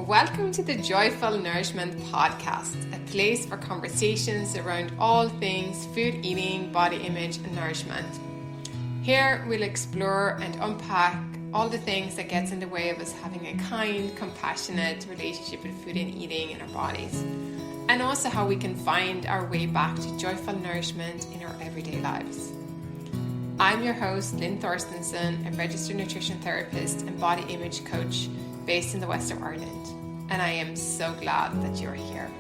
Welcome to the Joyful Nourishment Podcast, a place for conversations around all things food, eating, body image and nourishment. Here we'll explore and unpack all the things that gets in the way of us having a kind, compassionate relationship with food and eating in our bodies, and also how we can find our way back to joyful nourishment in our everyday lives. I'm your host, Lynn Thorstenson, a registered nutrition therapist and body image coach based in the west of Ireland, and I am so glad that you're here.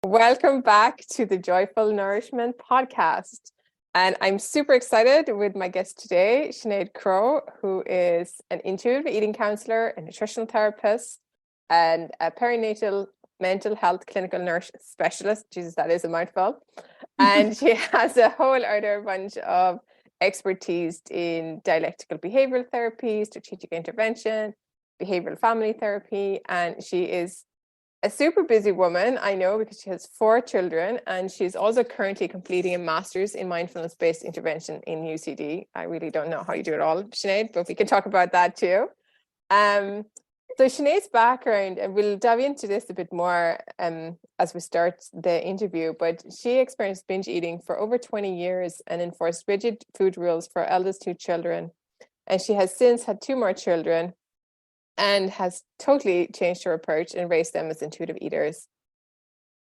Welcome back to the Joyful Nourishment Podcast, and I'm super excited with my guest today, Sinead Crowe, who is an intuitive eating counsellor, a nutritional therapist, and a perinatal mental health clinical nurse specialist. Jesus, that is a mouthful. And she has a whole other bunch of expertise in dialectical behavioral therapy, strategic intervention, behavioral family therapy, and she is a super busy woman, I know, because she has 4 children, and she's also currently completing a master's in mindfulness-based intervention in UCD. I really don't know how you do it all, Sinead, but we can talk about that too. So Sinead's background, and we'll dive into this a bit more as we start the interview, but she experienced binge eating for over 20 years and enforced rigid food rules for her eldest 2 children. And she has since had 2 more children and has totally changed her approach and raised them as intuitive eaters.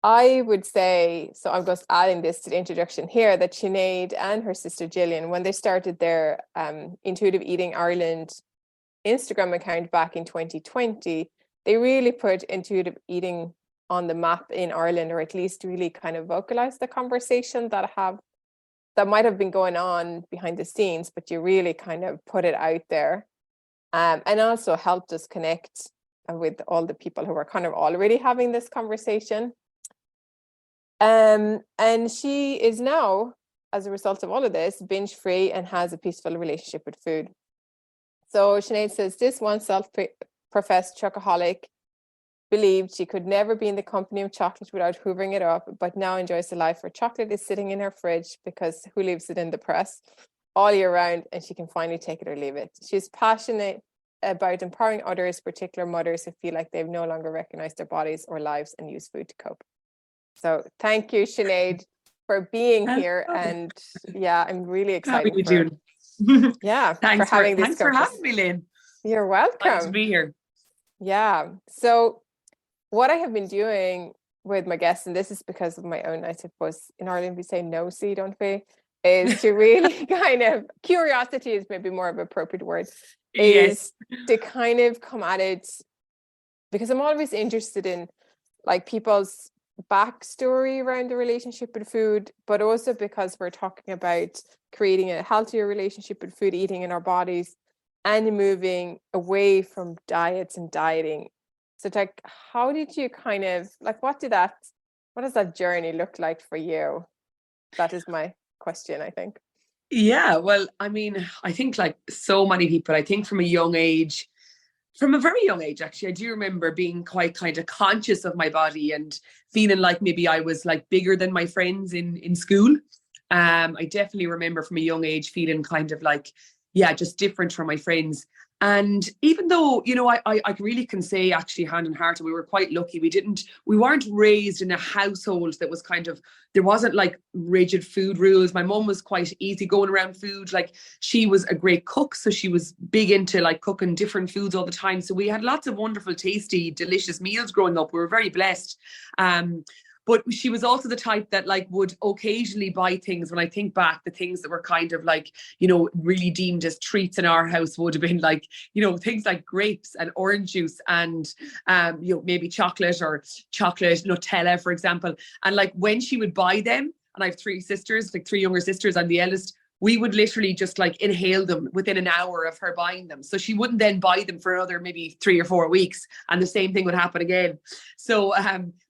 I would say, so I'm just adding this to the introduction here, that Sinead and her sister Gillian, when they started their Intuitive Eating Ireland Instagram account back in 2020, they really put intuitive eating on the map in Ireland, or at least really kind of vocalized the conversation that might have been going on behind the scenes, but you really kind of put it out there, and also helped us connect with all the people who were kind of already having this conversation. And she is now, as a result of all of this, binge free and has a peaceful relationship with food. So Sinead says this once self-professed chocoholic believed she could never be in the company of chocolate without hoovering it up, but now enjoys a life where chocolate is sitting in her fridge because who leaves it in the press all year round, and she can finally take it or leave it. She's passionate about empowering others, particularly mothers who feel like they've no longer recognized their bodies or lives and use food to cope. So thank you, Sinead, for being here. And yeah, I'm really excited. How are you doing? Yeah, thanks for having me, Lynn. You're welcome. Nice to be here. Yeah. So what I have been doing with my guests, and this is because of my own, I suppose in Ireland we say nosy, don't we? Is to really kind of, curiosity is maybe more of an appropriate word, is to kind of come at it, because I'm always interested in like people's backstory around the relationship with food, but also because we're talking about creating a healthier relationship with food, eating in our bodies, and moving away from diets and dieting. So like, how did you kind of like, what does that journey look like for you? That is my question, I think. Yeah, well, I mean, I think like so many people, I think from a very young age, actually, I do remember being quite kind of conscious of my body and feeling like maybe I was like bigger than my friends in school. I definitely remember from a young age feeling kind of like, yeah, just different from my friends. And even though, you know, I really can say actually hand in heart, we were quite lucky. We weren't raised in a household that was kind of, there wasn't like rigid food rules. My mum was quite easy going around food. Like she was a great cook. So she was big into like cooking different foods all the time. So we had lots of wonderful, tasty, delicious meals growing up. We were very blessed. But she was also the type that like would occasionally buy things. When I think back, the things that were kind of like, you know, really deemed as treats in our house would have been like, you know, things like grapes and orange juice and, you know, maybe chocolate Nutella, for example. And like when she would buy them, and I have 3 sisters, like 3 younger sisters, I'm the eldest, we would literally just like inhale them within an hour of her buying them. So she wouldn't then buy them for another maybe 3 or 4 weeks, and the same thing would happen again. So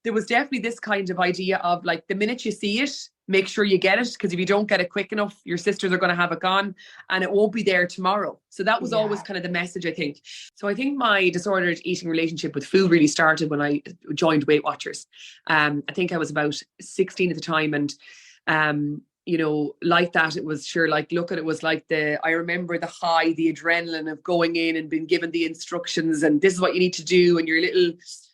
there was definitely this kind of idea of like, the minute you see it, make sure you get it, because if you don't get it quick enough, your sisters are going to have it gone and it won't be there tomorrow. So that was always kind of the message, I think. So I think my disordered eating relationship with food really started when I joined Weight Watchers. I think I was about 16 at the time, and you know, like that. It was sure, like, look at it was like I remember the high, the adrenaline of going in and being given the instructions and this is what you need to do and your little,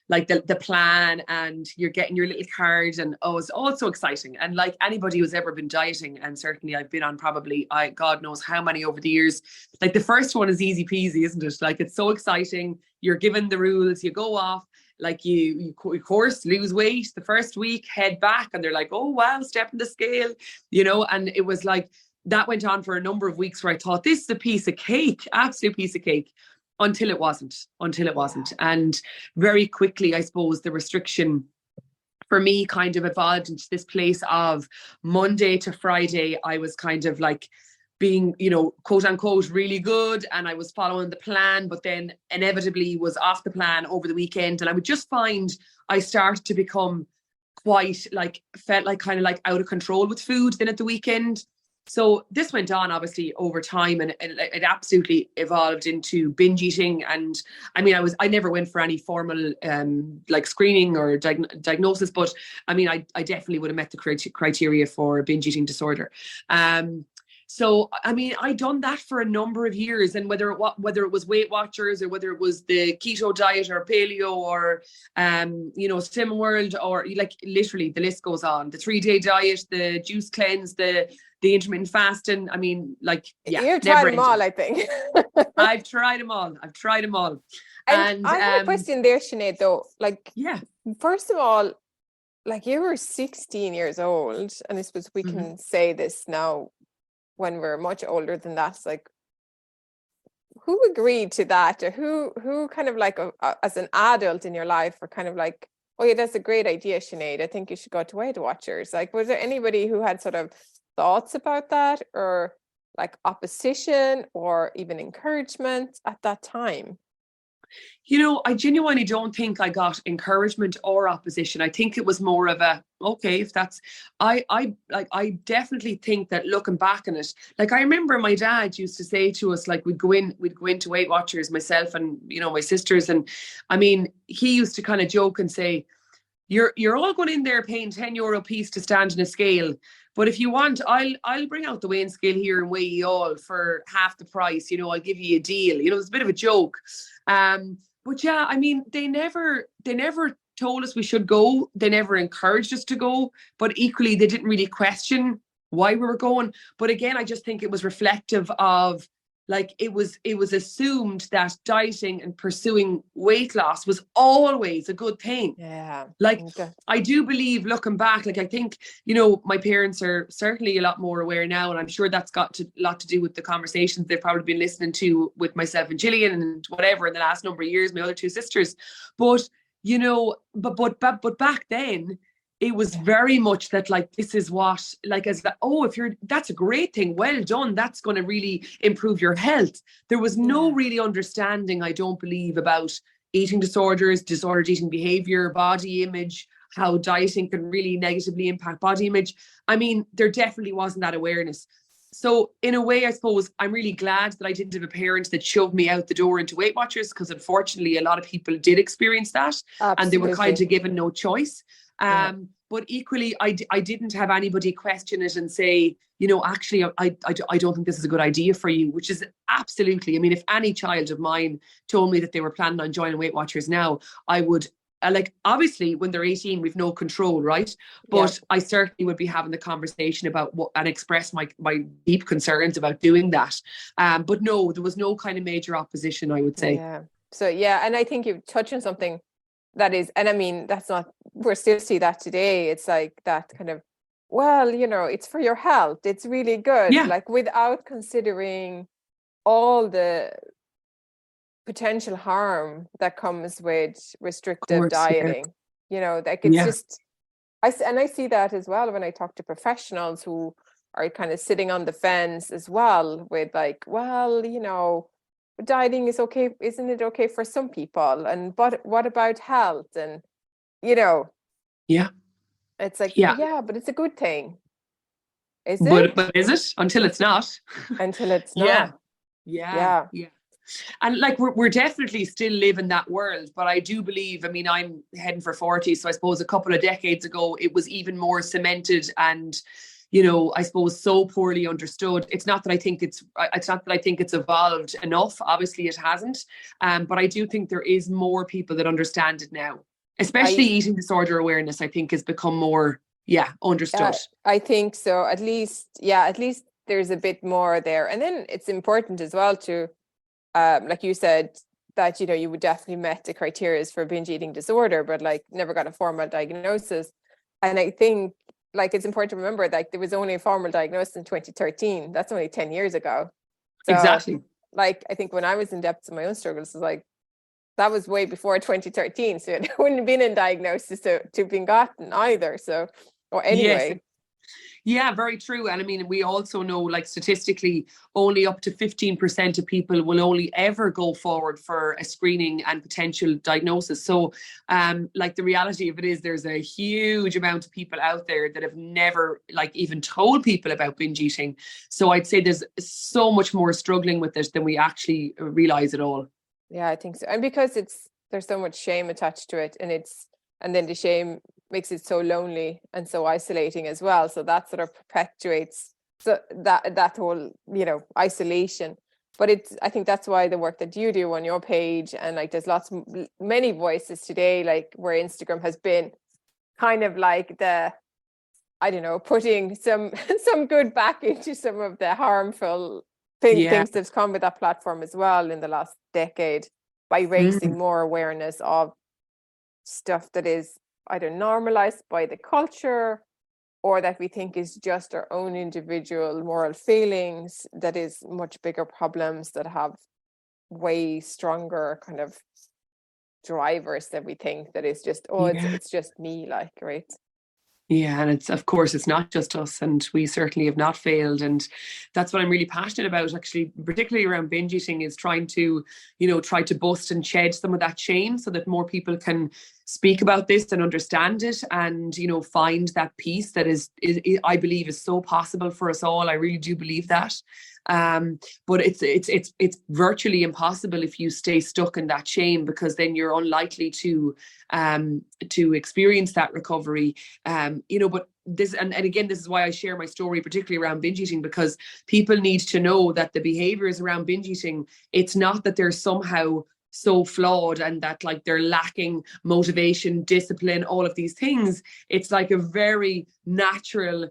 like the plan, and you're getting your little card, and it's all so exciting. And like anybody who's ever been dieting, and certainly I've been on probably God knows how many over the years, like the first one is easy peasy, isn't it? Like it's so exciting. You're given the rules, you go off, like you of course lose weight the first week, head back, and they're like, oh wow, step in the scale, you know. And it was like that went on for a number of weeks where I thought this is a piece of cake, absolute piece of cake. Until it wasn't. And very quickly, I suppose, the restriction for me kind of evolved into this place of Monday to Friday, I was kind of like being, you know, quote unquote, really good. And I was following the plan, but then inevitably was off the plan over the weekend. And I would just find I started to become quite like, felt like kind of like out of control with food then at the weekend. So this went on obviously over time, and it absolutely evolved into binge eating. And I mean, I never went for any formal like screening or diagnosis, but I mean, I definitely would have met the criteria for a binge eating disorder. So, I mean, I'd done that for a number of years, and whether it was Weight Watchers or whether it was the keto diet or paleo or, you know, Slim World, or like literally the list goes on, the 3-day diet, the juice cleanse, the intermittent fasting. I mean, like, yeah. You've tried them all, I think. I've tried them all. And I have a question there, Sinead, though. Like, yeah. First of all, like you were 16 years old, and I suppose we can say this now when we're much older than that. It's like, who agreed to that, or who kind of like as an adult in your life were kind of like, oh yeah, that's a great idea, Sinead, I think you should go to Weight Watchers. Like, was there anybody who had sort of thoughts about that, or like opposition or even encouragement at that time? You know, I genuinely don't think I got encouragement or opposition. I think it was more of a, okay, if that's, I definitely think that looking back on it, like I remember my dad used to say to us, like we'd go into Weight Watchers, myself and, you know, my sisters. And I mean, he used to kind of joke and say, you're all going in there paying €10 a piece to stand in a scale. But if you want, I'll bring out the weighing scale here and weigh you all for half the price. You know, I'll give you a deal. You know, it's a bit of a joke. But yeah, I mean, they never told us we should go. They never encouraged us to go. But equally, they didn't really question why we were going. But again, I just think it was reflective of, like, it was assumed that dieting and pursuing weight loss was always a good thing. Yeah. Like, I do believe, looking back, like, I think, you know, my parents are certainly a lot more aware now, and I'm sure that's got a lot to do with the conversations they've probably been listening to with myself and Gillian and whatever in the last number of years, my other two sisters. But, you know, but back then, it was very much that, like, this is what, like, as that, oh, that's a great thing, well done, that's going to really improve your health. There was no really understanding, I don't believe, about eating disorders, disordered eating behavior, body image, how dieting can really negatively impact body image. I mean, there definitely wasn't that awareness. So in a way, I suppose I'm really glad that I didn't have a parent that shoved me out the door into Weight Watchers, because unfortunately a lot of people did experience that. Absolutely. And they were kind of given no choice. But equally, I didn't have anybody question it and say, you know, actually, I don't think this is a good idea for you, which is absolutely, I mean, if any child of mine told me that they were planning on joining Weight Watchers now, I would, like, obviously when they're 18, we've no control, right? But I certainly would be having the conversation about what, and express my deep concerns about doing that. But no, there was no kind of major opposition, I would say. Yeah. So, yeah, and I think you touch on something that is, and I mean, that's not, we still see that today. It's like that kind of, well, you know, it's for your health, it's really good. Yeah. Like, without considering all the potential harm that comes with restrictive dieting. You know, like, it's just, I see that as well when I talk to professionals who are kind of sitting on the fence as well with, like, well, you know, dieting is okay, isn't it okay for some people, and but what about health? And, you know, it's like, but it's a good thing, is it? But is it? Until it's not. Until it's not. Yeah. And, like, we're definitely still living that world, but I do believe, I mean, I'm heading for 40, so I suppose a couple of decades ago it was even more cemented, and, I suppose so poorly understood. It's not that I think it's not that I think it's evolved enough. Obviously it hasn't. But I do think there is more people that understand it now. Especially eating disorder awareness, I think, has become more, understood. I think so. At least there's a bit more there. And then it's important as well to, like you said, that, you would definitely met the criteria for binge eating disorder, but like never got a formal diagnosis. And I think like it's important to remember like there was only a formal diagnosis in 2013. That's only 10 years ago. So, exactly. Like, I think when I was in depth of my own struggles, it's like, that was way before 2013. So it wouldn't have been in diagnosis to been gotten either. So, or anyway. Yes. Yeah, very true. And I mean, we also know, like statistically, only up to 15% of people will only ever go forward for a screening and potential diagnosis. So, like the reality of it is there's a huge amount of people out there that have never like even told people about binge eating. So I'd say there's so much more struggling with this than we actually realize at all. Yeah, I think so. And because there's so much shame attached to it, and then the shame makes it so lonely and so isolating as well. So that sort of perpetuates that whole, isolation. But I think that's why the work that you do on your page, and like there's many voices today, like where Instagram has been kind of like putting some good back into some of the harmful things that's come with that platform as well in the last decade, by raising more awareness of stuff that is either normalized by the culture or that we think is just our own individual moral failings, that is much bigger problems that have way stronger kind of drivers than we think, that is just it's just me, like, right? Yeah, and it's not just us, and we certainly have not failed. And that's what I'm really passionate about, actually, particularly around binge eating, is trying to bust and shed some of that shame so that more people can speak about this and understand it, and find that peace that is I believe is so possible for us all. I really do believe that. But it's virtually impossible if you stay stuck in that shame, because then you're unlikely to experience that recovery. But this, and again, this is why I share my story, particularly around binge eating, because people need to know that the behaviors around binge eating, it's not that they're somehow so flawed and that like they're lacking motivation, discipline, all of these things. It's like a very natural,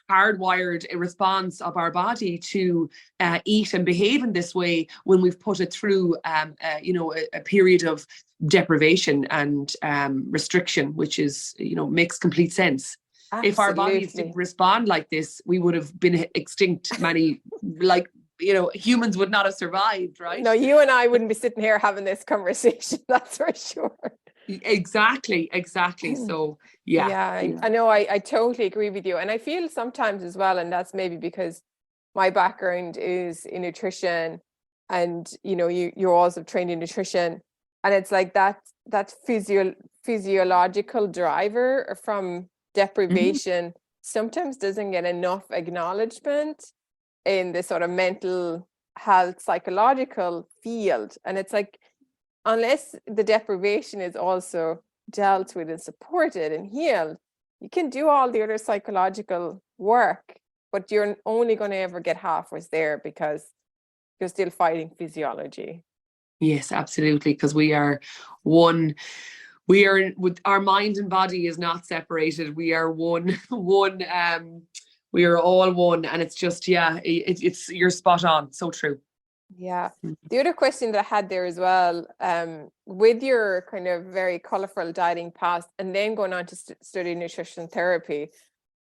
hardwired response of our body to eat and behave in this way when we've put it through a period of deprivation and restriction, which is makes complete sense. Absolutely. If our bodies didn't respond like this, we would have been extinct. Humans would not have survived, right? No, you and I wouldn't be sitting here having this conversation, that's for sure. Exactly. So I know, I totally agree with you. And I feel sometimes as well, and that's maybe because my background is in nutrition, and you're also trained in nutrition, and it's like that physiological driver from deprivation sometimes doesn't get enough acknowledgement in the sort of mental health psychological field. And it's like, unless the deprivation is also dealt with and supported and healed, you can do all the other psychological work, but you're only going to ever get halfway there because you're still fighting physiology. Yes, absolutely. Because we are one. We are, with our mind and body is not separated. We are one. We are all one, and it's just it's you're spot on. So true. Yeah. The other question that I had there as well, with your kind of very colorful dieting past and then going on to study nutrition therapy,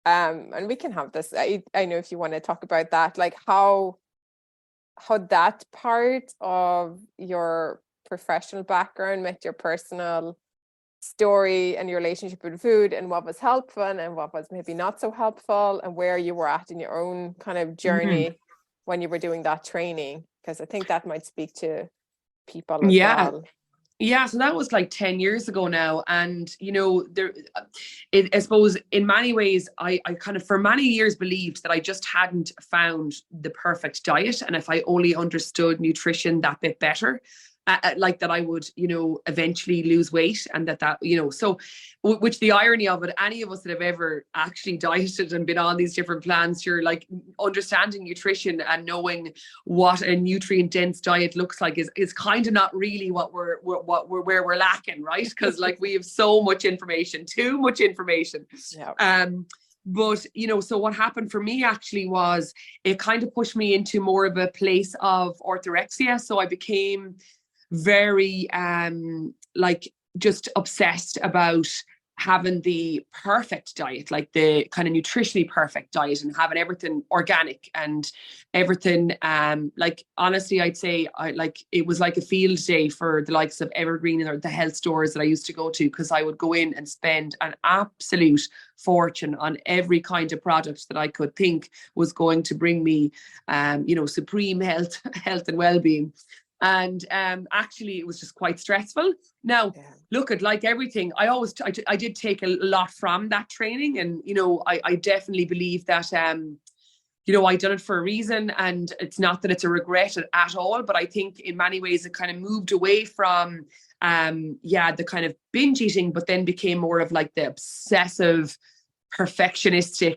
and we can have this, I know if you want to talk about that, like how that part of your professional background met your personal story and your relationship with food, and what was helpful and what was maybe not so helpful, and where you were at in your own kind of journey when you were doing that training, because I think that might speak to people as well. Yeah, so that was like 10 years ago now. And, I suppose in many ways, I kind of for many years believed that I just hadn't found the perfect diet. And if I only understood nutrition that bit better, like that I would, eventually lose weight, and that, so which the irony of it, any of us that have ever actually dieted and been on these different plans, you're like understanding nutrition and knowing what a nutrient dense diet looks like is kind of not really where we're lacking, right? Because like we have so much information, too much information. Yeah. But, so what happened for me actually was it kind of pushed me into more of a place of orthorexia. So I became very just obsessed about having the perfect diet, like the kind of nutritionally perfect diet, and having everything organic and everything. Like honestly, I'd say it was like a field day for the likes of Evergreen or the health stores that I used to go to, because I would go in and spend an absolute fortune on every kind of product that I could think was going to bring me, supreme health and well-being. And actually, it was just quite stressful. Now, look, at like everything, I did take a lot from that training. And, I definitely believe that, I done it for a reason. And it's not that it's a regret at all. But I think in many ways, it kind of moved away from, the kind of binge eating, but then became more of like the obsessive, perfectionistic,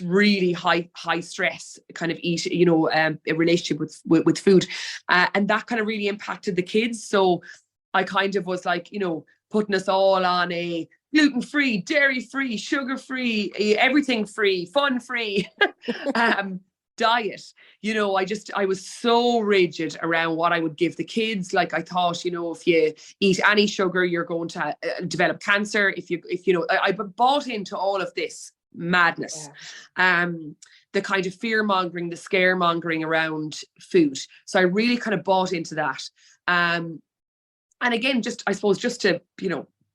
really high stress kind of a relationship with food, and that kind of really impacted the kids. So I kind of was like, putting us all on a gluten-free, dairy-free, sugar-free, everything free, fun-free diet. I was so rigid around what I would give the kids. Like I thought, if you eat any sugar, you're going to develop cancer. I bought into all of this madness. The kind of fear mongering, the scaremongering around food. So I really kind of bought into that. And again, I suppose just to,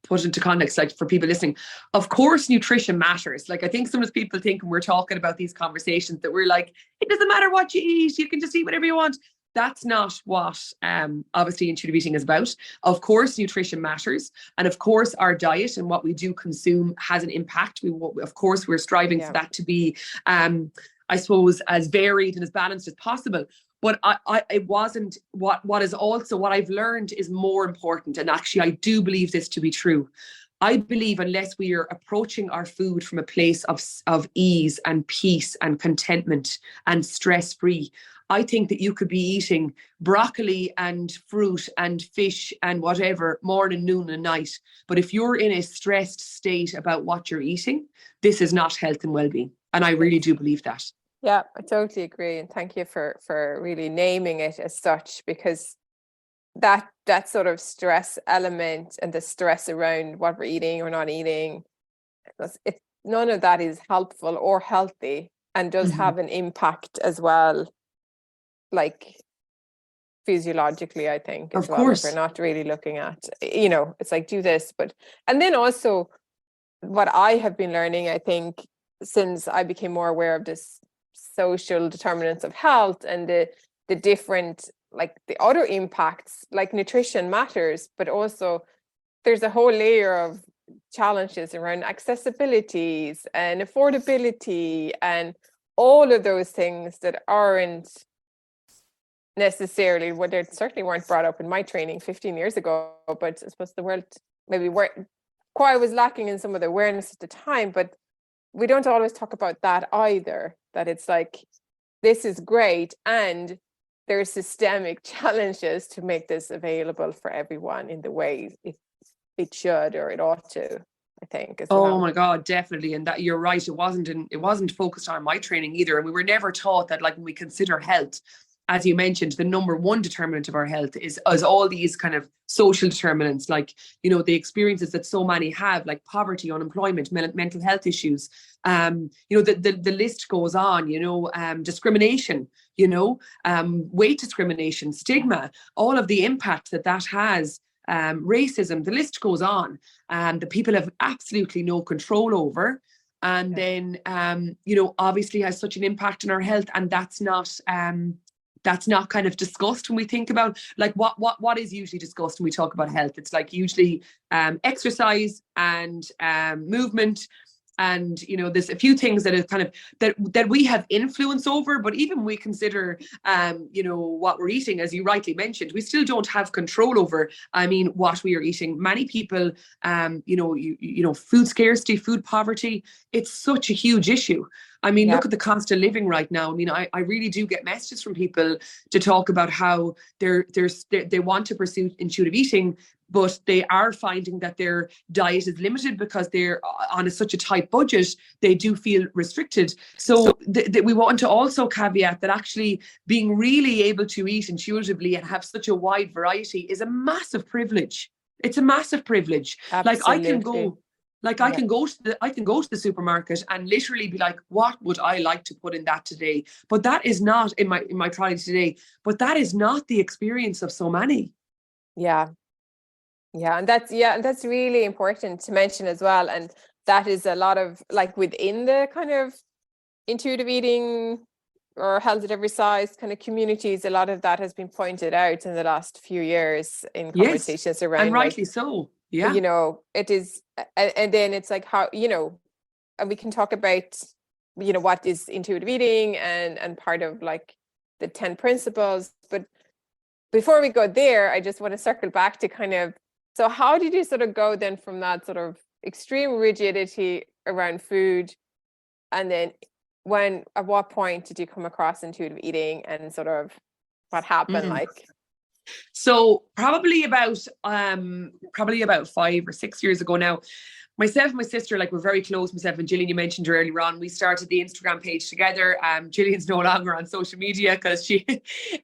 put into context, like for people listening, of course, nutrition matters. Like I think sometimes people think when we're talking about these conversations that we're like, it doesn't matter what you eat, you can just eat whatever you want. That's not what obviously intuitive eating is about. Of course, nutrition matters. And of course, our diet and what we do consume has an impact. Of course, we're striving for that to be, I suppose, as varied and as balanced as possible. But it wasn't what is also what I've learned is more important. And actually, I do believe this to be true. I believe unless we are approaching our food from a place of ease and peace and contentment and stress-free, I think that you could be eating broccoli and fruit and fish and whatever morning, noon and night. But if you're in a stressed state about what you're eating, this is not health and well-being. And I really do believe that. Yeah, I totally agree. And thank you for really naming it as such, because that sort of stress element and the stress around what we're eating or not eating, none of that is helpful or healthy, and does have an impact as well, like physiologically, I think, as well, if we're not really looking at, it's like do this. And then also what I have been learning, I think, since I became more aware of this social determinants of health and the different, like the other impacts, like nutrition matters, but also there's a whole layer of challenges around accessibilities and affordability and all of those things that aren't necessarily, well, they certainly weren't brought up in my training 15 years ago, but I suppose the world maybe quite was lacking in some of the awareness at the time. But we don't always talk about that either, that it's like, this is great, and there's systemic challenges to make this available for everyone in the way it should or it ought to, I think, as well. Oh my God, definitely. And that you're right, it wasn't focused on my training either. And we were never taught that, like, when we consider health, as you mentioned, the number one determinant of our health is all these kind of social determinants, like, the experiences that so many have, like poverty, unemployment, mental health issues. The list goes on, discrimination, weight discrimination, stigma, all of the impact that has, racism, the list goes on, that people have absolutely no control over. And then, obviously has such an impact on our health. And that's not kind of discussed when we think about, like, what is usually discussed when we talk about health. It's like usually exercise and movement And, you know, there's a few things that are kind of that we have influence over, but even we consider, you know, what we're eating, as you rightly mentioned, we still don't have control over, I mean, what we are eating. Many people, you know, food scarcity, food poverty, it's such a huge issue. I mean, look at the cost of living right now. I mean, I really do get messages from people to talk about how they want to pursue intuitive eating, but they are finding that their diet is limited because they're on such a tight budget. They do feel restricted. So we want to also caveat that actually being really able to eat intuitively and have such a wide variety is a massive privilege. It's a massive privilege. Absolutely. I can go to the supermarket and literally be like, what would I like to put in that today? But that is not in my product today. But that is not the experience of so many. Yeah. And that's really important to mention as well. And that is a lot of, like, within the kind of intuitive eating or health at every size kind of communities, a lot of that has been pointed out in the last few years in conversations around, and rightly so. Yeah. You know, it is, and then it's like how, you know, and we can talk about, you know, what is intuitive eating and part of like the 10 principles. But before we go there, I just want to circle back to kind of, so how did you sort of go then from that sort of extreme rigidity around food, and then at what point did you come across intuitive eating and sort of what happened? Like, so probably about 5 or 6 years ago now, myself and my sister, like, we're very close. Myself and Gillian, you mentioned her earlier on, we started the Instagram page together. Gillian's no longer on social media because she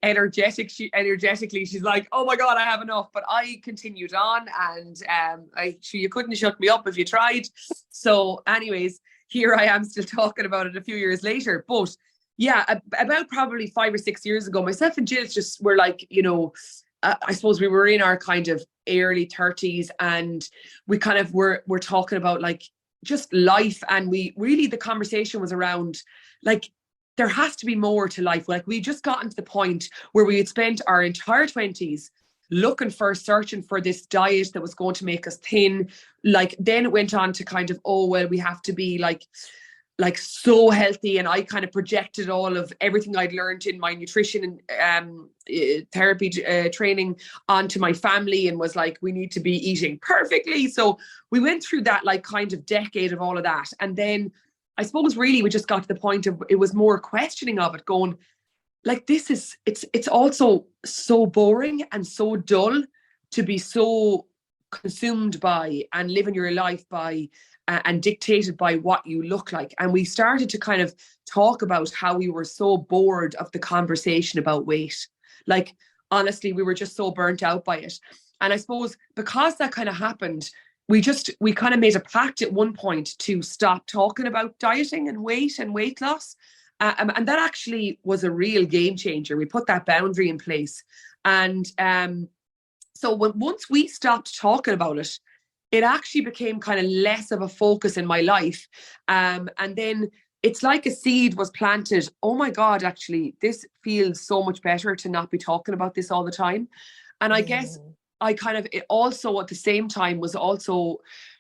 energetically, she's like, oh my God, I have enough. But I continued on, and you couldn't shut me up if you tried. So anyways, here I am still talking about it a few years later. But yeah, about probably 5 or 6 years ago, myself and Jill just were like, you know, I suppose we were in our kind of early 30s, and we kind of were talking about like just life. And the conversation was around like, there has to be more to life. Like, we just gotten to the point where we had spent our entire 20s searching for this diet that was going to make us thin. Like, then it went on to kind of, oh, well, we have to be like so healthy. And I kind of projected all of everything I'd learned in my nutrition and therapy training onto my family, and was like, we need to be eating perfectly. So we went through that like kind of decade of all of that. And then I suppose really we just got to the point of, it was more questioning of it, going like, it's also so boring and so dull to be so consumed by and living your life by and dictated by what you look like. And we started to kind of talk about how we were so bored of the conversation about weight. Like, honestly, we were just so burnt out by it. And I suppose because that kind of happened, we kind of made a pact at one point to stop talking about dieting and weight loss. And that actually was a real game changer. We put that boundary in place. And so once we stopped talking about it, it actually became kind of less of a focus in my life. And then it's like a seed was planted. Oh my God, actually, this feels so much better to not be talking about this all the time. And I guess I kind of also at the same time was also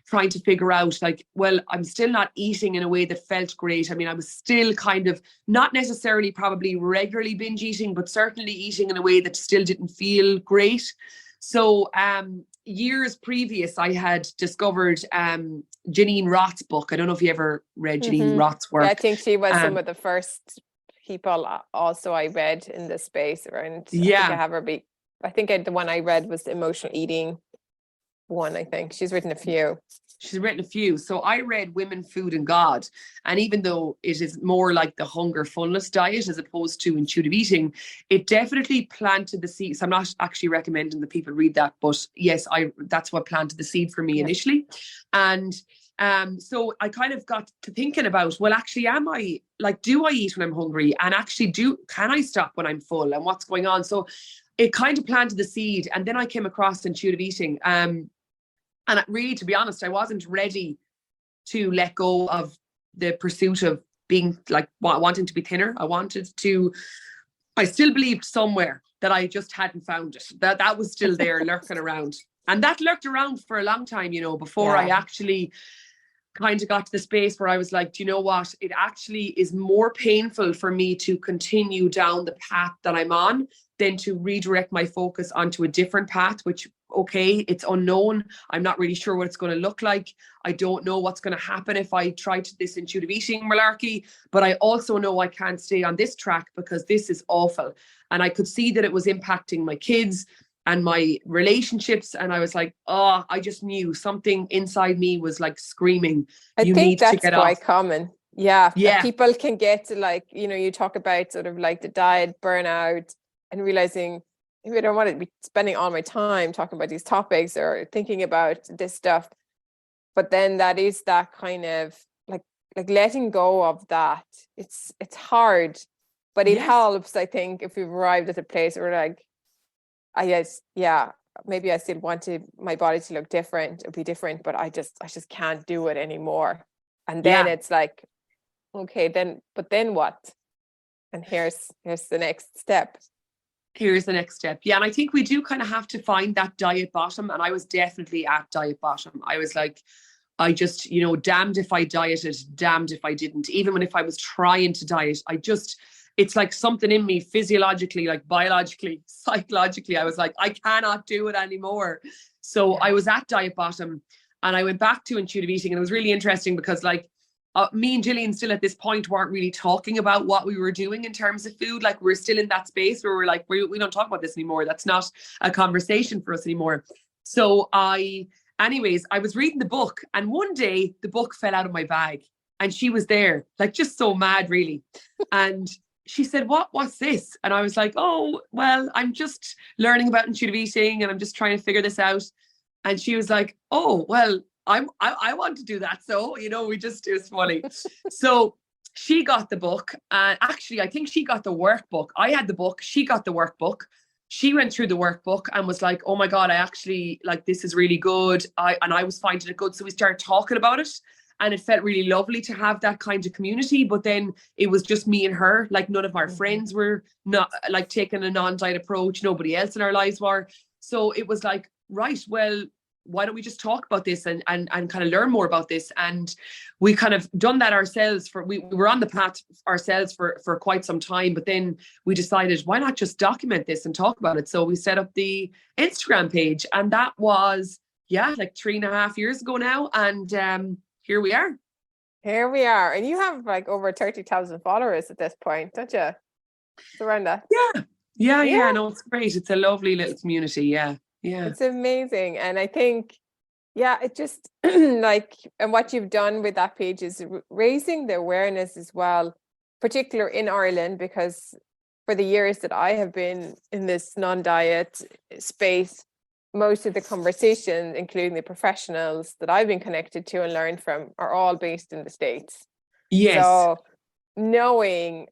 trying to figure out like, well, I'm still not eating in a way that felt great. I mean, I was still kind of not necessarily probably regularly binge eating, but certainly eating in a way that still didn't feel great. So years previous, I had discovered Janine Roth's book. I don't know if you ever read Janine Roth's work. Yeah, I think she was some of the first people also I read in this space around. I think the one I read was the emotional eating one. I think she's written a few. So I read Women, Food and God. And even though it is more like the hunger fullness diet as opposed to intuitive eating, it definitely planted the seed. So I'm not actually recommending that people read that, but yes, that's what planted the seed for me initially. And so I kind of got to thinking about, well, actually, do I eat when I'm hungry? And actually, can I stop when I'm full? And what's going on? So it kind of planted the seed. And then I came across intuitive eating. And really, to be honest, I wasn't ready to let go of the pursuit of being like wanting to be thinner. I still believed somewhere that I just hadn't found it, that was still there lurking around. And that lurked around for a long time, before I actually kind of got to the space where I was like, do you know what? It actually is more painful for me to continue down the path that I'm on than to redirect my focus onto a different path, which, okay, it's unknown. I'm not really sure what it's going to look like. I don't know what's going to happen if I try to this intuitive eating malarkey, but I also know I can't stay on this track because this is awful. And I could see that it was impacting my kids and my relationships. And I was like, oh, I just knew something inside me was like screaming, I you think need to that's get quite off. common. Yeah. Yeah. People can get to like, you talk about sort of like the diet burnout and realizing maybe I don't want to be spending all my time talking about these topics or thinking about this stuff. But then that is that kind of like letting go of that. It's hard, but it Yes. helps, I think, if we've arrived at a place where like, I guess, yeah, maybe I still wanted my body to look different or be different, but I just can't do it anymore. And then Yeah. it's like, okay, but then what? And here's the next step. Here's the next step. Yeah. And I think we do kind of have to find that diet bottom. And I was definitely at diet bottom. I was like, I just, damned if I dieted, damned if I didn't. Even when if I was trying to diet, it's like something in me physiologically, like biologically, psychologically. I was like, I cannot do it anymore. So I was at diet bottom and I went back to intuitive eating. And it was really interesting because like me and Gillian still at this point weren't really talking about what we were doing in terms of food. Like we're still in that space where we're like, we don't talk about this anymore. That's not a conversation for us anymore. So anyways, I was reading the book and one day the book fell out of my bag and she was there, like just so mad really. And she said, what's this? And I was like, oh, well, I'm just learning about intuitive eating and I'm just trying to figure this out. And she was like, oh, well, I want to do that. So, it was funny. So she got the book. And actually, I think she got the workbook. I had the book. She got the workbook. She went through the workbook and was like, oh my God, I actually like, this is really good. I was finding it good. So we started talking about it. And it felt really lovely to have that kind of community. But then it was just me and her. Like none of our friends were not like taking a non-diet approach. Nobody else in our lives were. So it was like, right, well, why don't we just talk about this and kind of learn more about this? And we kind of done that ourselves we were on the path ourselves for quite some time. But then we decided, why not just document this and talk about it? So we set up the Instagram page and that was, like 3.5 years ago now. And here we are. Here we are. And you have like over 30,000 followers at this point, don't you? It's around that. Yeah. No, it's great. It's a lovely little community. Yeah. It's amazing. And I think, it just like, and what you've done with that page is raising the awareness as well, particularly in Ireland, because for the years that I have been in this non-diet space, most of the conversations, including the professionals that I've been connected to and learned from, are all based in the States. Yes. So knowing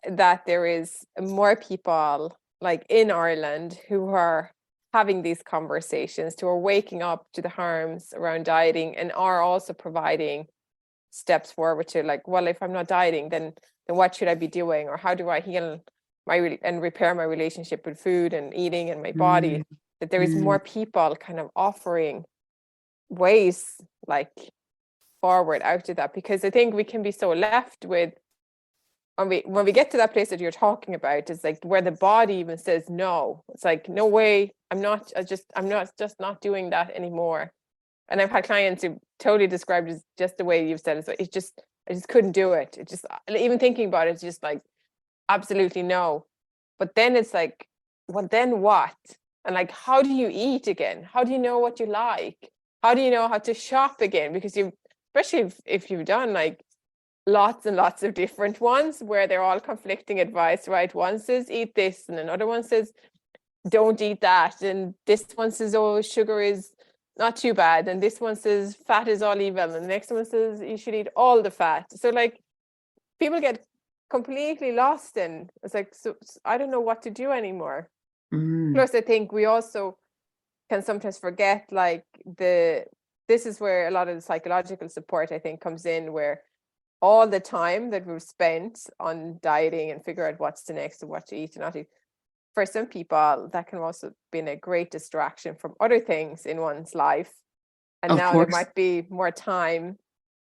that there is more people like in Ireland who are having these conversations, who are waking up to the harms around dieting and are also providing steps forward to like, well, if I'm not dieting, then what should I be doing? Or how do I heal and repair my relationship with food and eating and my body? That there is more people kind of offering ways like forward out of that, because I think we can be so left with when we get to that place that you're talking about, is like where the body even says no. It's like, no way, I'm not not doing that anymore. And I've had clients who totally described it as just the way you've said it. So I just couldn't do it. It just, even thinking about it, it's just like absolutely no. But then it's like, well, then what? And like, how do you eat again? How do you know what you like? How do you know how to shop again? Because especially if you've done like lots and lots of different ones where they're all conflicting advice, right? One says eat this and another one says don't eat that. And this one says, oh, sugar is not too bad. And this one says fat is all evil. And the next one says you should eat all the fat. So like people get completely lost in, it's like, so I don't know what to do anymore. Plus, I think we also can sometimes forget like this is where a lot of the psychological support, I think, comes in, where all the time that we've spent on dieting and figure out what's the next and what to eat and not eat, for some people that can also be a great distraction from other things in one's life. And Of now course. there might be more time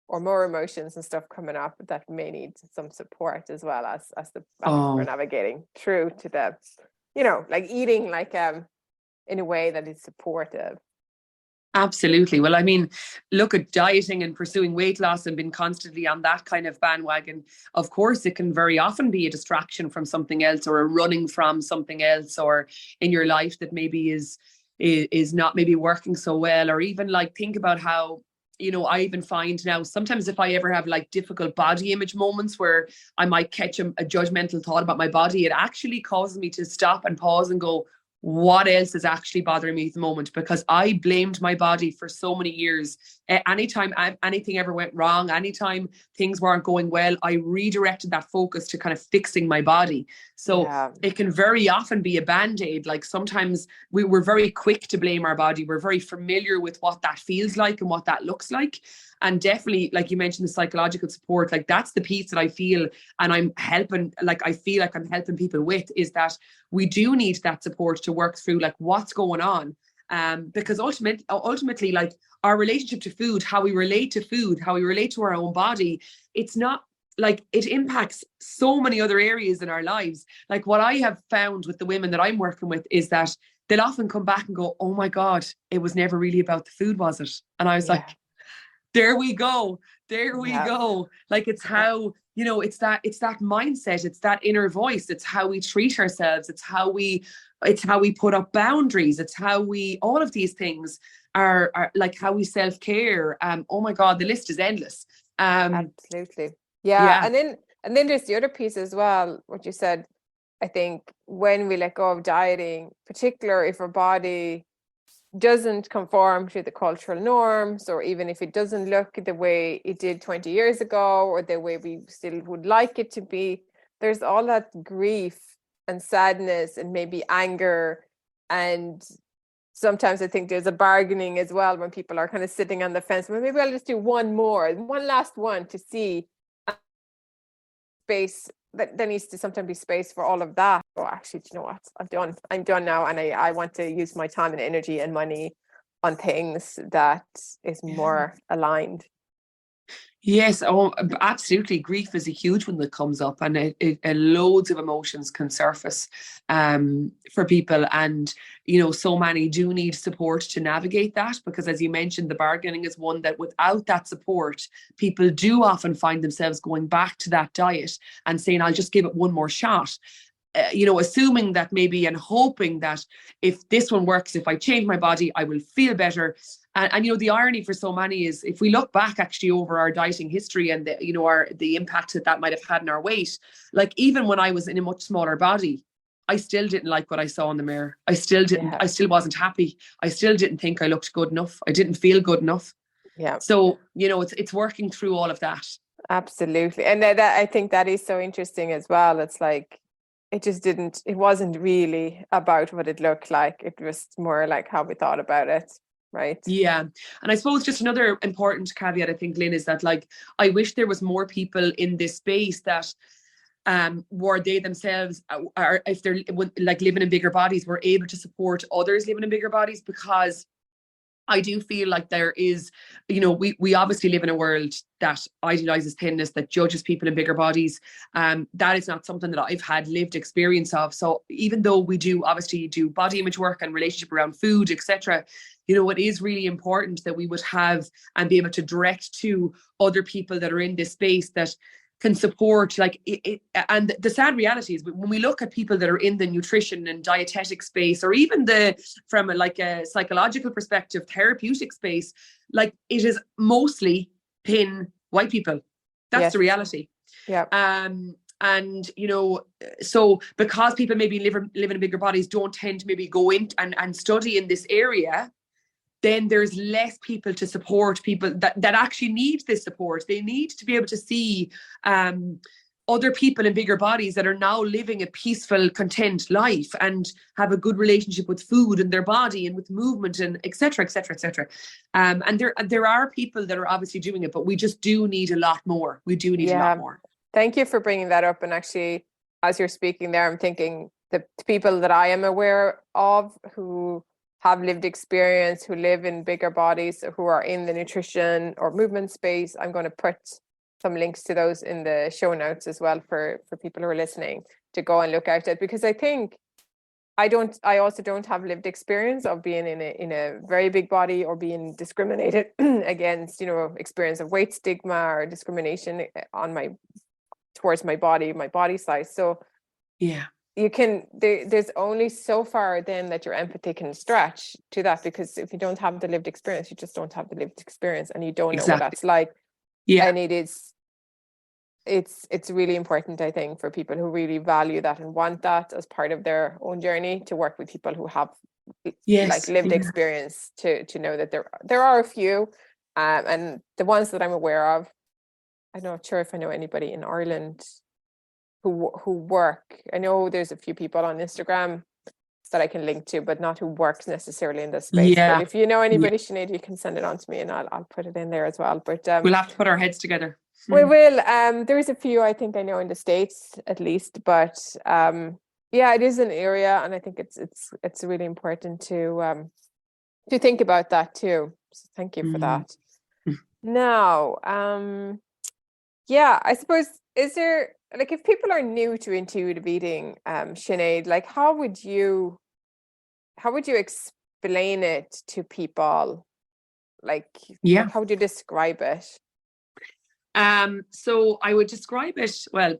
or more emotions and stuff coming up that may need some support as well as we're Oh, navigating through to the, you know, like eating like in a way that is supportive. absolutely. Well, I mean, look at dieting and pursuing weight loss and being constantly on that kind of bandwagon. Of course, it can very often be a distraction from something else, or a running from something else, or in your life that maybe is not maybe working so well. Or even like think about how, you know, I even find now sometimes if I ever have like difficult body image moments where I might catch a judgmental thought about my body, it actually causes me to stop and pause and go, what else is actually bothering me at the moment? Because I blamed my body for so many years. Anytime anything ever went wrong, anytime things weren't going well, I redirected that focus to kind of fixing my body. So Yeah. it can very often be a band-aid. Like sometimes we're very quick to blame our body. We're very familiar with what that feels like and what that looks like. And definitely, like you mentioned, the psychological support, like that's the piece that I feel and I'm helping, like I feel like I'm helping people with, is that we do need that support to work through like what's going on. Because ultimately, like our relationship to food, how we relate to food, how we relate to our own body, it's not like it impacts so many other areas in our lives. Like what I have found with the women that I'm working with is that they'll often come back and go, oh my God, it was never really about the food, was it? And I was Yeah. like, there we go. There we Yeah. go. Like it's how, you know, it's that mindset, it's that inner voice, it's how we treat ourselves, it's how we put up boundaries, it's how we, all of these things are like how we self-care. Oh my God, the list is endless. Absolutely. Yeah. Yeah. And then there's the other piece as well, what you said. I think when we let go of dieting, particularly if our body doesn't conform to the cultural norms, or even if it doesn't look the way it did 20 years ago, or the way we still would like it to be, there's all that grief and sadness and maybe anger. And sometimes I think there's a bargaining as well when people are kind of sitting on the fence. Well, maybe I'll just do one last one to see space. That there needs to sometimes be space for all of that. Oh, actually, do you know what? I'm done now, and I want to use my time and energy and money on things that is more aligned. Yes, oh, absolutely. Grief is a huge one that comes up, and loads of emotions can surface for people. And, you know, so many do need support to navigate that, because as you mentioned, the bargaining is one that without that support, people do often find themselves going back to that diet and saying, I'll just give it one more shot. You know, assuming that maybe and hoping that if this one works, if I change my body, I will feel better. And you know, the irony for so many is if we look back actually over our dieting history and the, you know, the impact that might have had on our weight, like even when I was in a much smaller body, I still didn't like what I saw in the mirror. I still wasn't happy. I still didn't think I looked good enough. I didn't feel good enough. Yeah. So, you know, it's working through all of that. Absolutely. And that I think that is so interesting as well. It's like it wasn't really about what it looked like. It was more like how we thought about it. Right. Yeah. And I suppose just another important caveat, I think, Lynn, is that like, I wish there was more people in this space that were they themselves, or if they're like living in bigger bodies, were able to support others living in bigger bodies, because I do feel like there is, you know, we obviously live in a world that idealizes thinness, that judges people in bigger bodies. That is not something that I've had lived experience of. So even though we do obviously do body image work and relationship around food, etc., you know, it is really important that we would have and be able to direct to other people that are in this space that can support like it. And the sad reality is when we look at people that are in the nutrition and dietetic space, or even from a psychological perspective, therapeutic space, like it is mostly thin white people. That's the reality. Yeah. And you know, so because people maybe live in bigger bodies don't tend to maybe go in and study in this area, then there's less people to support people that actually need this support. They need to be able to see other people in bigger bodies that are now living a peaceful, content life and have a good relationship with food and their body and with movement and et cetera, et cetera, et cetera. And there are people that are obviously doing it, but we just do need a lot more. We do need a lot more. Thank you for bringing that up. And actually, as you're speaking there, I'm thinking the people that I am aware of who have lived experience, who live in bigger bodies, who are in the nutrition or movement space. I'm going to put some links to those in the show notes as well for people who are listening to go and look out at, because I think I also don't have lived experience of being in a very big body or being discriminated against, experience of weight stigma or discrimination towards my body size. So yeah, there's only so far then that your empathy can stretch to that, because if you don't have the lived experience, you just don't have the lived experience, and you don't know what that's like. Yeah. And it's really important, I think, for people who really value that and want that as part of their own journey, to work with people who have lived experience, to know that there are a few, and the ones that I'm aware of, I'm not sure if I know anybody in Ireland who work. I know there's a few people on Instagram that I can link to, but not who works necessarily in this space. Yeah. But if you know anybody, Sinead, you can send it on to me, and I'll put it in there as well. But we'll have to put our heads together. We will. There's a few I think I know in the States at least, but it is an area, and I think it's really important to think about that too. So thank you for that. Now, I suppose, is there, like, if people are new to intuitive eating, Sinead, like, how would you explain it to people? Like, how would you describe it? So I would describe it, well,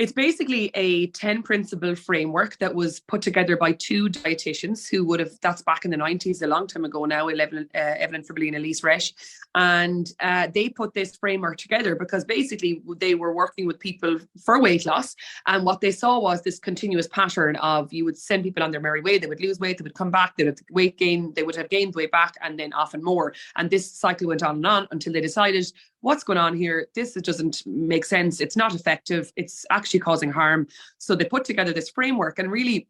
it's basically a 10 principle framework that was put together by two dietitians who that's back in the 90s, a long time ago now, Evelyn Fribble and Elise Resch. And they put this framework together because basically they were working with people for weight loss. And what they saw was this continuous pattern of, you would send people on their merry way, they would lose weight, they would come back, they would have weight gain, they would have gained weight back, and then often more. And this cycle went on and on until they decided, what's going on here? This doesn't make sense. It's not effective. It's actually causing harm. So they put together this framework, and really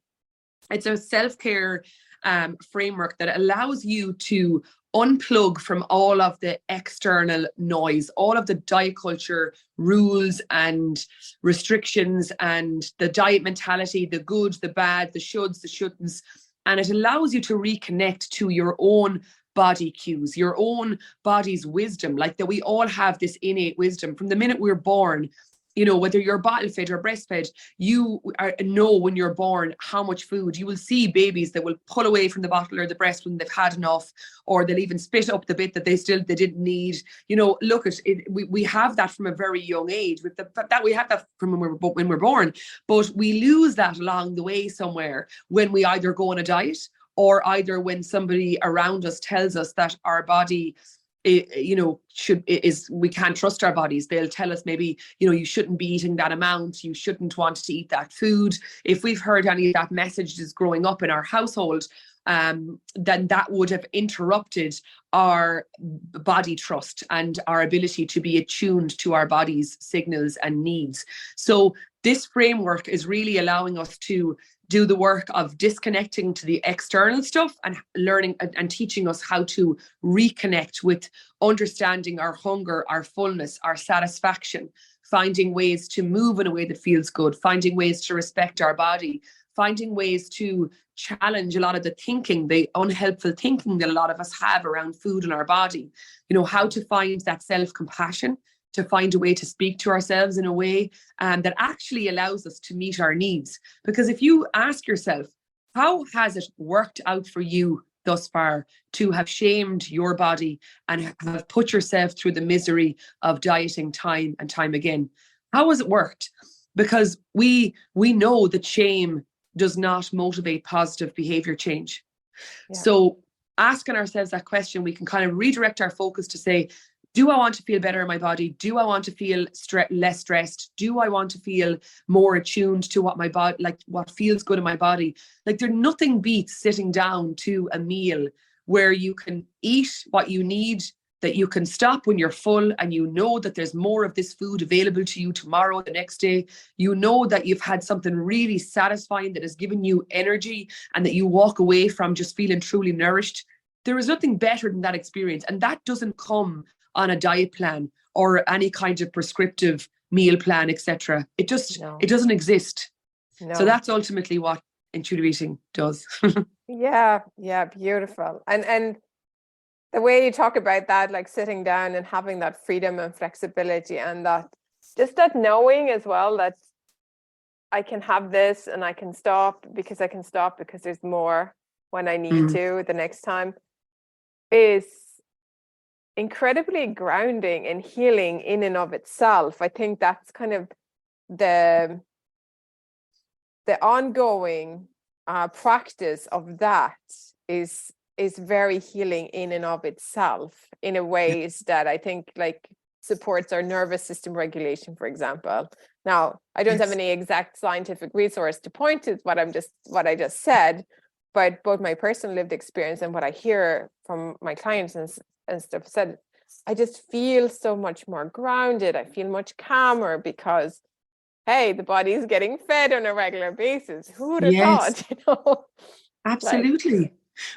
it's a self-care framework that allows you to unplug from all of the external noise, all of the diet culture rules and restrictions and the diet mentality, the good, the bad, the shoulds, the shouldn'ts. And it allows you to reconnect to your own body cues, your own body's wisdom, like that we all have this innate wisdom from the minute we're born. Whether you're bottle fed or breastfed, you know when you're born how much food. You will see babies that will pull away from the bottle or the breast when they've had enough, or they'll even spit up the bit that they didn't need. Look at it. We have that from a very young age. With that we have that from when we're born, but we lose that along the way somewhere when we either go on a diet, or either when somebody around us tells us that our body, we can't trust our bodies. They'll tell us maybe, you shouldn't be eating that amount. You shouldn't want to eat that food. If we've heard any of that messages growing up in our household, then that would have interrupted our body trust and our ability to be attuned to our body's signals and needs. So this framework is really allowing us to do the work of disconnecting to the external stuff and learning and teaching us how to reconnect with understanding our hunger, our fullness, our satisfaction, finding ways to move in a way that feels good, finding ways to respect our body, finding ways to challenge a lot of the thinking, the unhelpful thinking that a lot of us have around food and our body. How to find that self-compassion, to find a way to speak to ourselves in a way that actually allows us to meet our needs. Because if you ask yourself, how has it worked out for you thus far to have shamed your body and have put yourself through the misery of dieting time and time again? How has it worked? Because we know that shame does not motivate positive behavior change. Yeah. So asking ourselves that question, we can kind of redirect our focus to say, do I want to feel better in my body? Do I want to feel less stressed? Do I want to feel more attuned to what my body, like what feels good in my body? Like, there's nothing beats sitting down to a meal where you can eat what you need, that you can stop when you're full, and you know that there's more of this food available to you tomorrow, the next day. You know that you've had something really satisfying that has given you energy, and that you walk away from just feeling truly nourished. There is nothing better than that experience. And that doesn't come on a diet plan or any kind of prescriptive meal plan, etc. It doesn't exist. No. So that's ultimately what intuitive eating does. Yeah, beautiful. And the way you talk about that, like sitting down and having that freedom and flexibility, and that just that knowing as well that I can have this and I can stop because there's more when I need to the next time, is incredibly grounding and healing in and of itself. I think that's kind of the ongoing practice of that is very healing in and of itself, in a ways that I think like supports our nervous system regulation, for example. Now, I don't have any exact scientific resource to point to what I just said, but both my personal lived experience and what I hear from my clients and stuff said, I just feel so much more grounded. I feel much calmer because, hey, the body's getting fed on a regular basis. Who would have thought, you know? Absolutely.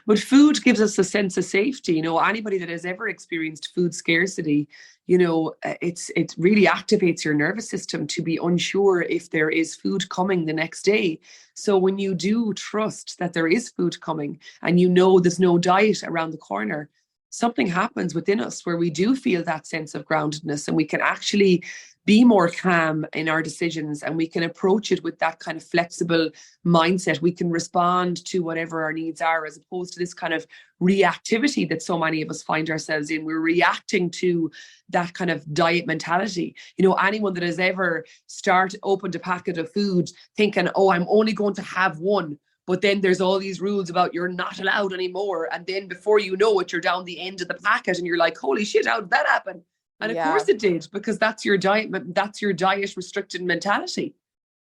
But food gives us a sense of safety. You know, anybody that has ever experienced food scarcity, you know, it really activates your nervous system to be unsure if there is food coming the next day. So when you do trust that there is food coming and you know there's no diet around the corner, something happens within us where we do feel that sense of groundedness, and we can actually be more calm in our decisions, and we can approach it with that kind of flexible mindset. We can respond to whatever our needs are, as opposed to this kind of reactivity that so many of us find ourselves in. We're reacting to that kind of diet mentality. You know, anyone that has ever opened a packet of food thinking, oh, I'm only going to have one, but then there's all these rules about you're not allowed anymore. And then before you know it, you're down the end of the packet and you're like, holy shit, how did that happen? And of course it did, because that's your diet restricted mentality.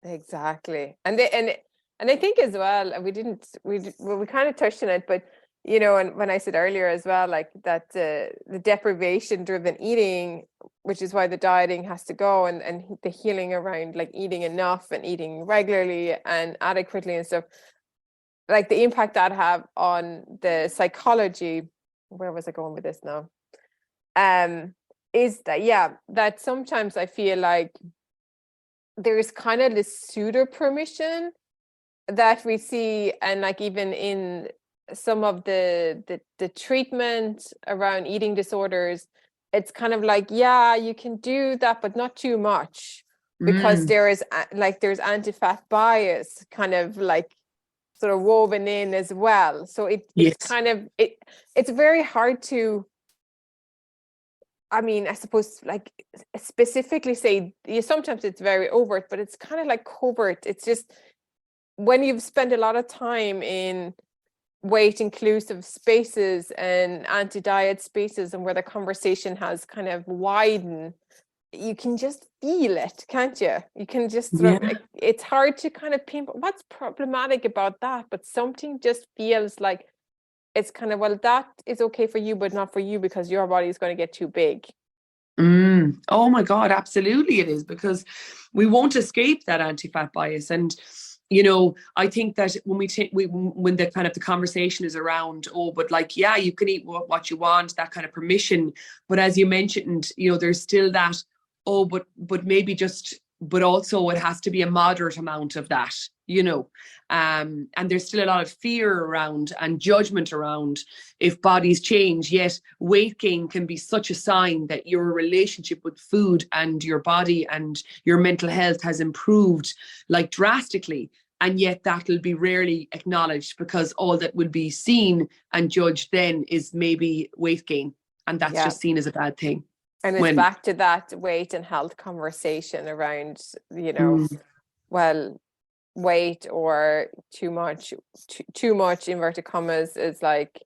Exactly. And I think as well, and we kind of touched on it, but you know, and when I said earlier as well, like that the deprivation driven eating, which is why the dieting has to go, and the healing around like eating enough and eating regularly and adequately and stuff, like the impact that have on the psychology. Where was I going with this now? Is that that sometimes I feel like there's kind of this pseudo permission that we see, and like even in some of the treatment around eating disorders, it's kind of like, yeah, you can do that, but not too much, because there's anti-fat bias kind of like sort of woven in as well. So it's kind of it's very hard to, I mean, I suppose like specifically say, sometimes it's very overt, but it's kind of like covert. It's just when you've spent a lot of time in weight inclusive spaces and anti-diet spaces, and where the conversation has kind of widened, you can just feel it, can't you? You can just sort of, it's hard to kind of pinpoint what's problematic about that, but something just feels like it's kind of, well, that is okay for you, but not for you, because your body is going to get too big. Oh my God, absolutely it is, because we won't escape that anti-fat bias. And, you know, I think that when when the kind of the conversation is around, oh, but like, yeah, you can eat what you want, that kind of permission. But as you mentioned, you know, there's still that, oh, but maybe but also it has to be a moderate amount of that, you know. And there's still a lot of fear around and judgment around if bodies change. Yet weight gain can be such a sign that your relationship with food and your body and your mental health has improved like drastically. And yet that will be rarely acknowledged, because all that will be seen and judged then is maybe weight gain. And that's just seen as a bad thing. And it's back to that weight and health conversation around, you know, well, weight or too much inverted commas is like,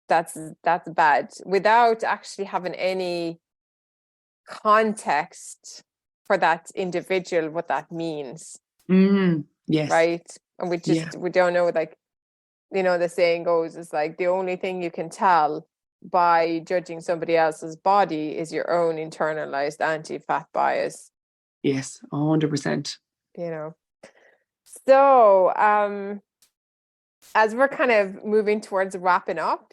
that's bad, without actually having any context for that individual, what that means. Yes. Right. And we don't know, like, you know, the saying goes, it's like the only thing you can tell by judging somebody else's body is your own internalized anti-fat bias. Yes, 100%. You know. So, as we're kind of moving towards wrapping up,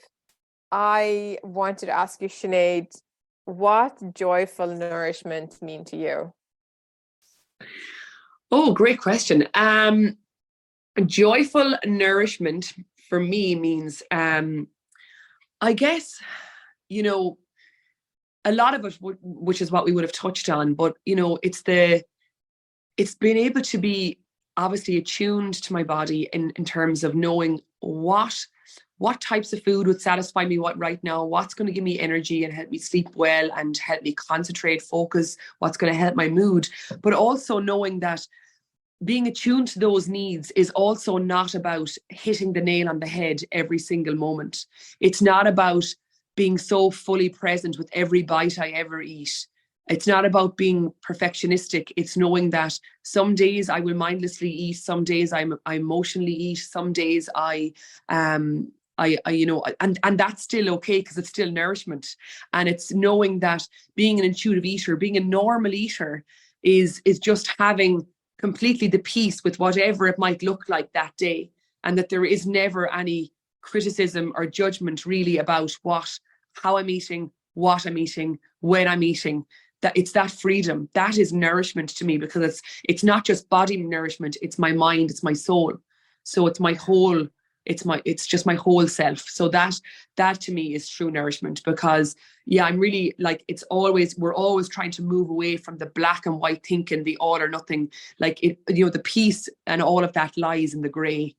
I wanted to ask you, Sinead, what joyful nourishment mean to you? Oh, great question. Joyful nourishment for me means, I guess, a lot of it, which is what we would have touched on, but it's being able to be obviously attuned to my body in terms of knowing what types of food would satisfy me right now, what's going to give me energy and help me sleep well and help me concentrate, focus, what's going to help my mood, but also knowing that being attuned to those needs is also not about hitting the nail on the head every single moment. It's not about being so fully present with every bite I ever eat. It's not about being perfectionistic. It's knowing that some days I will mindlessly eat, some days I emotionally eat, some days and that's still okay because it's still nourishment. And it's knowing that being an intuitive eater, being a normal eater is just having completely the peace with whatever it might look like that day. And that there is never any criticism or judgment really about how I'm eating, what I'm eating, when I'm eating. That it's that freedom that is nourishment to me, because it's not just body nourishment, it's my mind, it's my soul. So it's just my whole self. So that to me is true nourishment, because I'm really like, we're always trying to move away from the black and white thinking, the all or nothing, like the peace and all of that lies in the gray.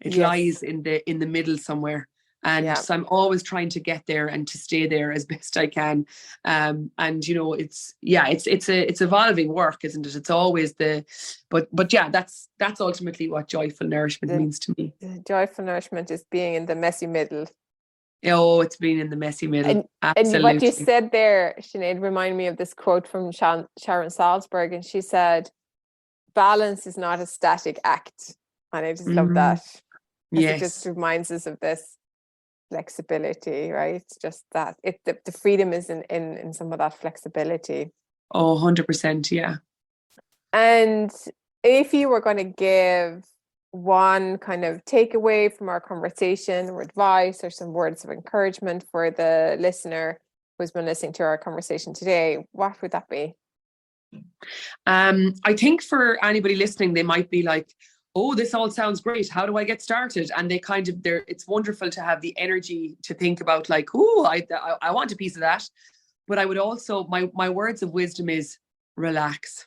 It lies in the middle somewhere. And so I'm always trying to get there and to stay there as best I can. It's evolving work, isn't it? It's always that's ultimately what joyful nourishment means to me. Joyful nourishment is being in the messy middle. Oh, it's being in the messy middle. Absolutely. And what you said there, Sinead, reminded me of this quote from Sharon Salzberg, and she said, "Balance is not a static act." And I just love that. Yes. It just reminds us of this flexibility, right? Just that the freedom is in some of that flexibility. Oh, 100%, yeah. And if you were going to give one kind of takeaway from our conversation, or advice, or some words of encouragement for the listener who's been listening to our conversation today, what would that be? I think for anybody listening, they might be like, oh, this all sounds great. How do I get started? And it's wonderful to have the energy to think about like, oh, I want a piece of that. But I would also, my words of wisdom is relax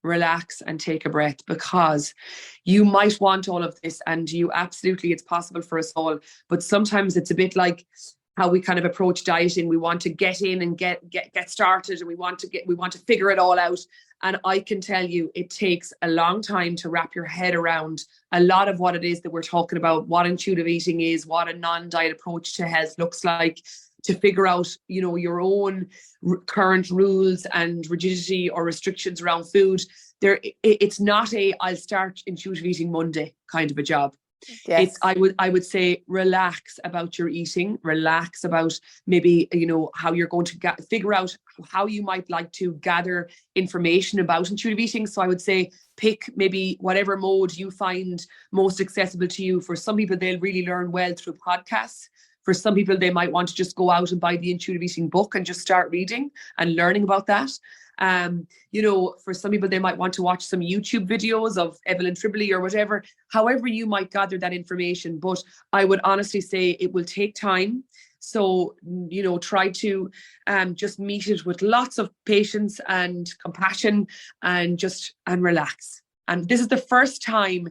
and take a breath, because you might want all of this, and it's possible for us all. But sometimes it's a bit like how we kind of approach dieting. We want to get in and get started, and we want to figure it all out. And I can tell you, it takes a long time to wrap your head around a lot of what it is that we're talking about, what intuitive eating is, what a non-diet approach to health looks like, to figure out, your own current rules and rigidity or restrictions around food. It's not I'll start intuitive eating Monday kind of a job. Yes. I would say relax about your eating, relax about maybe, how you're going to figure out how you might like to gather information about intuitive eating. So I would say pick maybe whatever mode you find most accessible to you. For some people, they'll really learn well through podcasts. For some people, they might want to just go out and buy the intuitive eating book and just start reading and learning about that. For some people, they might want to watch some YouTube videos of Evelyn Tribbley or whatever, however you might gather that information. But I would honestly say it will take time. So, try to just meet it with lots of patience and compassion, and relax. And this is the first time,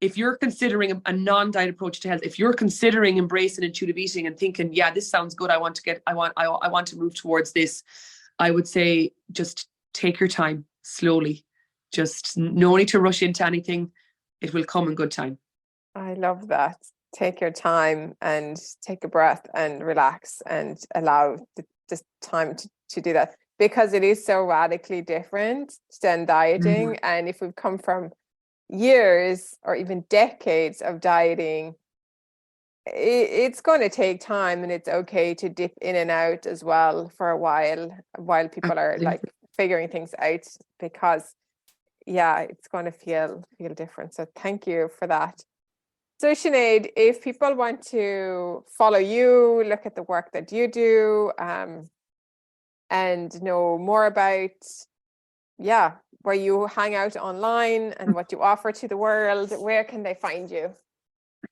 if you're considering a non-diet approach to health, if you're considering embracing intuitive eating and thinking, yeah, this sounds good, I want to move towards this, I would say just take your time slowly. Just no need to rush into anything. It will come in good time. I love that. Take your time and take a breath and relax and allow this time to do that, because it is so radically different than dieting. Mm-hmm. And if we've come from years or even decades of dieting, it's going to take time, and it's okay to dip in and out as well for a while people are like figuring things out, because it's going to feel different. So thank you for that. So Sinead, if people want to follow you, look at the work that you do, and know more about where you hang out online and what you offer to the world, where can they find you?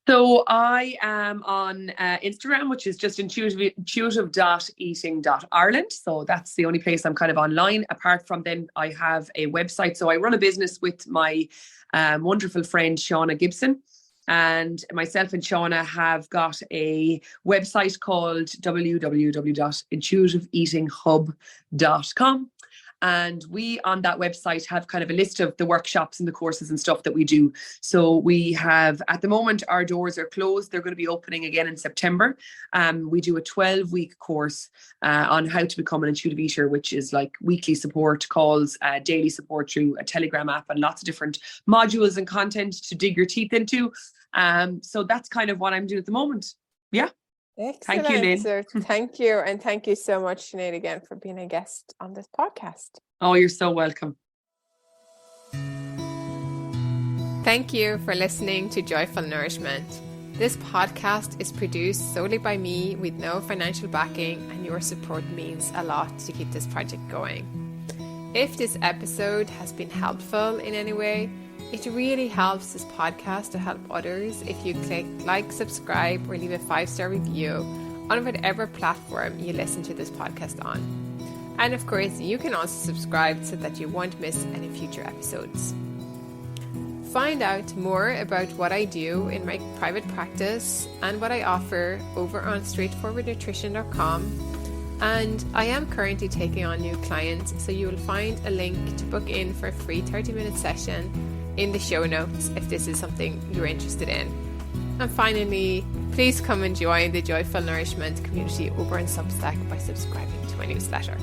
So I am on Instagram, which is just intuitive.eating.ireland. So that's the only place I'm kind of online. Apart from then, I have a website. So I run a business with my wonderful friend, Shauna Gibson. And myself and Shauna have got a website called www.intuitiveeatinghub.com. And we on that website have kind of a list of the workshops and the courses and stuff that we do. So we have, at the moment, our doors are closed. They're going to be opening again in September. We do a 12-week course on how to become an intuitive eater, which is like weekly support calls, daily support through a Telegram app, and lots of different modules and content to dig your teeth into. So that's kind of what I'm doing at the moment. Yeah. Excellent. Thank you, Lynn. So thank you. And thank you so much, Sinead, again, for being a guest on this podcast. Oh, you're so welcome. Thank you for listening to Joyful Nourishment. This podcast is produced solely by me with no financial backing, and your support means a lot to keep this project going. If this episode has been helpful in any way, it really helps this podcast to help others if you click like, subscribe, or leave a 5-star review on whatever platform you listen to this podcast on. And of course, you can also subscribe so that you won't miss any future episodes. Find out more about what I do in my private practice and what I offer over on straightforwardnutrition.com. And I am currently taking on new clients, so you will find a link to book in for a free 30-minute session in the show notes if this is something you're interested in. And finally, please come and join the Joyful Nourishment community over on Substack by subscribing to my newsletter.